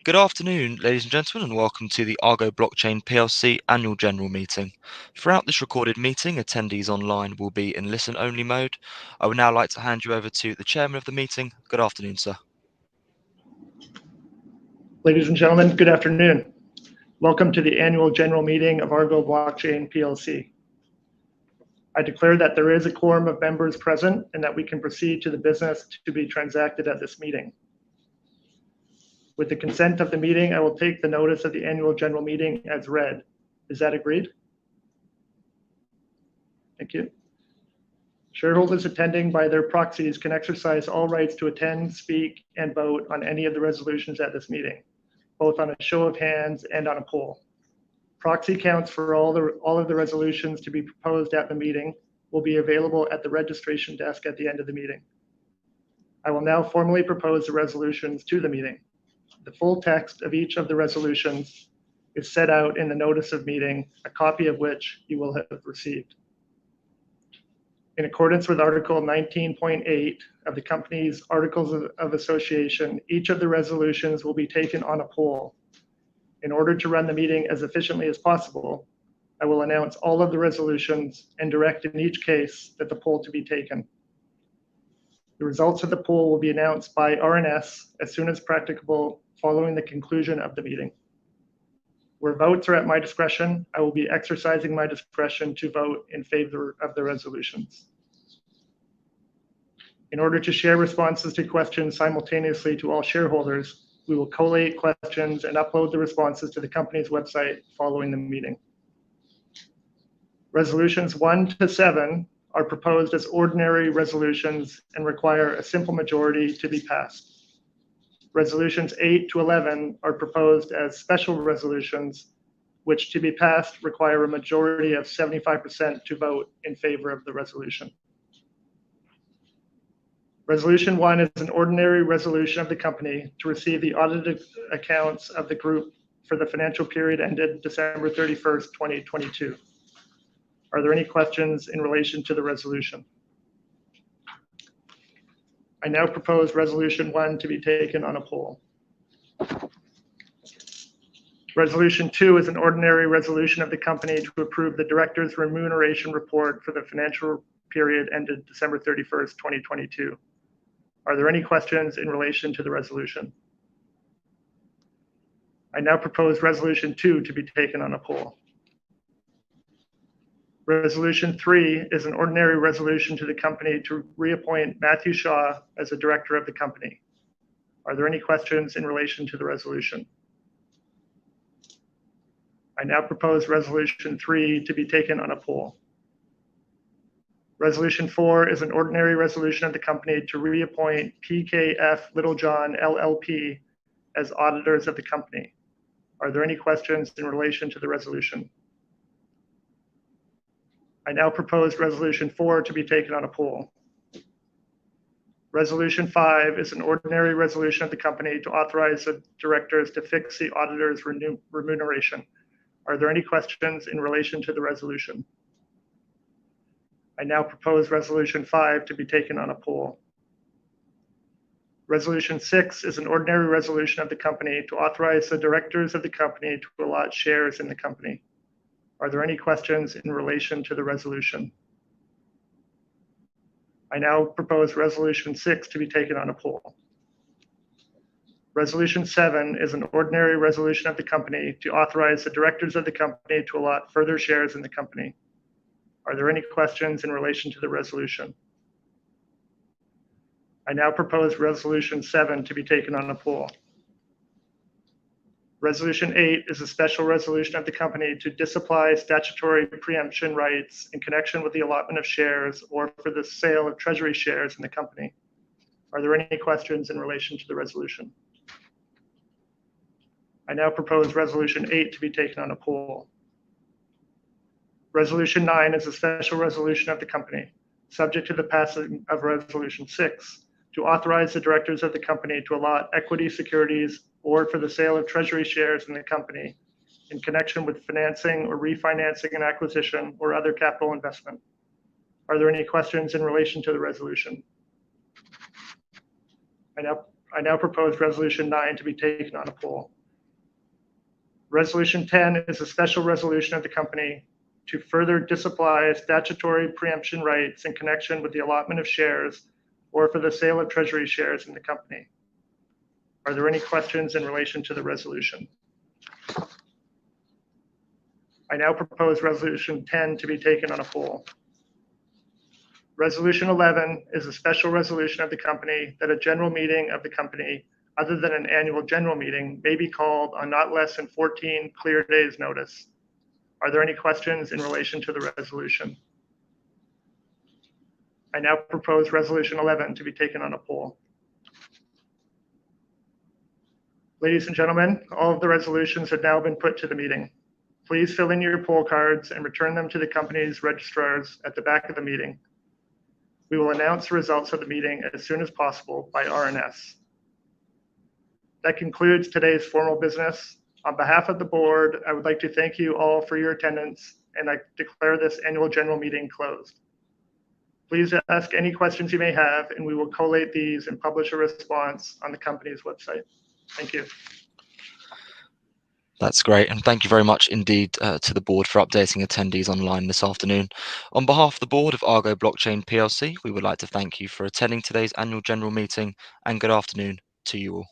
Good afternoon, ladies and gentlemen, and welcome to the Argo Blockchain Plc Annual General Meeting. Throughout this recorded meeting, attendees online will be in listen-only mode. I would now like to hand you over to the chairman of the meeting. Good afternoon, sir. Ladies and gentlemen, good afternoon. Welcome to the Annual General Meeting of Argo Blockchain Plc. I declare that there is a quorum of members present and that we can proceed to the business to be transacted at this meeting. With the consent of the meeting, I will take the notice of the Annual General Meeting as read. Is that agreed? Thank you. Shareholders attending by their proxies can exercise all rights to attend, speak, and vote on any of the resolutions at this meeting, both on a show of hands and on a poll. Proxy counts for all of the resolutions to be proposed at the meeting will be available at the registration desk at the end of the meeting. I will now formally propose the resolutions to the meeting. The full text of each of the resolutions is set out in the notice of meeting, a copy of which you will have received. In accordance with Article 19.8 of the company's Articles of Association, each of the resolutions will be taken on a poll. In order to run the meeting as efficiently as possible, I will announce all of the resolutions and direct in each case that the poll to be taken. The results of the poll will be announced by RNS as soon as practicable following the conclusion of the meeting. Where votes are at my discretion, I will be exercising my discretion to vote in favor of the resolutions. In order to share responses to questions simultaneously to all shareholders, we will collate questions and upload the responses to the company's website following the meeting. Resolutions 1 to 7 are proposed as ordinary resolutions and require a simple majority to be passed. Resolutions 8 to 11 are proposed as special resolutions, which to be passed require a majority of 75% to vote in favor of the resolution. Resolution 1 is an ordinary resolution of the company to receive the audited accounts of the group for the financial period ended December 31st, 2022. Are there any questions in relation to the resolution? I now propose Resolution 1 to be taken on a poll. Resolution 2 is an ordinary resolution of the company to approve the director's remuneration report for the financial period ended December 31st, 2022. Are there any questions in relation to the resolution? I now propose Resolution 2 to be taken on a poll. Resolution 3 is an ordinary resolution to the company to reappoint Matthew Shaw as a director of the company. Are there any questions in relation to the resolution? I now propose Resolution 3 to be taken on a poll. Resolution 4 is an ordinary resolution of the company to reappoint PKF Littlejohn LLP as auditors of the company. Are there any questions in relation to the resolution? I now propose Resolution 4 to be taken on a poll. Resolution 5 is an ordinary resolution of the company to authorize the directors to fix the auditor's remuneration. Are there any questions in relation to the resolution? I now propose Resolution 5 to be taken on a poll. Resolution 6 is an ordinary resolution of the company to authorize the directors of the company to allot shares in the company. Are there any questions in relation to the resolution? I now propose Resolution 6 to be taken on a poll. Resolution 7 is an ordinary resolution of the company to authorize the directors of the company to allot further shares in the company. Are there any questions in relation to the resolution? I now propose Resolution 7 to be taken on a poll. Resolution 8 is a special resolution of the company to disapply statutory preemption rights in connection with the allotment of shares or for the sale of treasury shares in the company. Are there any questions in relation to the resolution? I now propose Resolution 8 to be taken on a poll. Resolution 9 is a special resolution of the company, subject to the passing of Resolution 6, to authorize the directors of the company to allot equity securities or for the sale of treasury shares in the company in connection with financing or refinancing an acquisition or other capital investment. Are there any questions in relation to the resolution? I now propose Resolution 9 to be taken on a poll. Resolution 10 is a special resolution of the company to further disapply statutory preemption rights in connection with the allotment of shares or for the sale of treasury shares in the company. Are there any questions in relation to the resolution? I now propose Resolution 10 to be taken on a poll. Resolution 11 is a special resolution of the company that a general meeting of the company, other than an annual general meeting, may be called on not less than 14 clear days' notice. Are there any questions in relation to the resolution? I now propose Resolution 11 to be taken on a poll. Ladies and gentlemen, all of the resolutions have now been put to the meeting. Please fill in your poll cards and return them to the company's registrars at the back of the meeting. We will announce the results of the meeting as soon as possible by RNS. That concludes today's formal business. On behalf of the board, I would like to thank you all for your attendance, and I declare this annual general meeting closed. Please ask any questions you may have, and we will collate these and publish a response on the company's website. Thank you. That's great, and thank you very much indeed to the board for updating attendees online this afternoon. On behalf of the board of Argo Blockchain Plc, we would like to thank you for attending today's annual general meeting, and good afternoon to you all.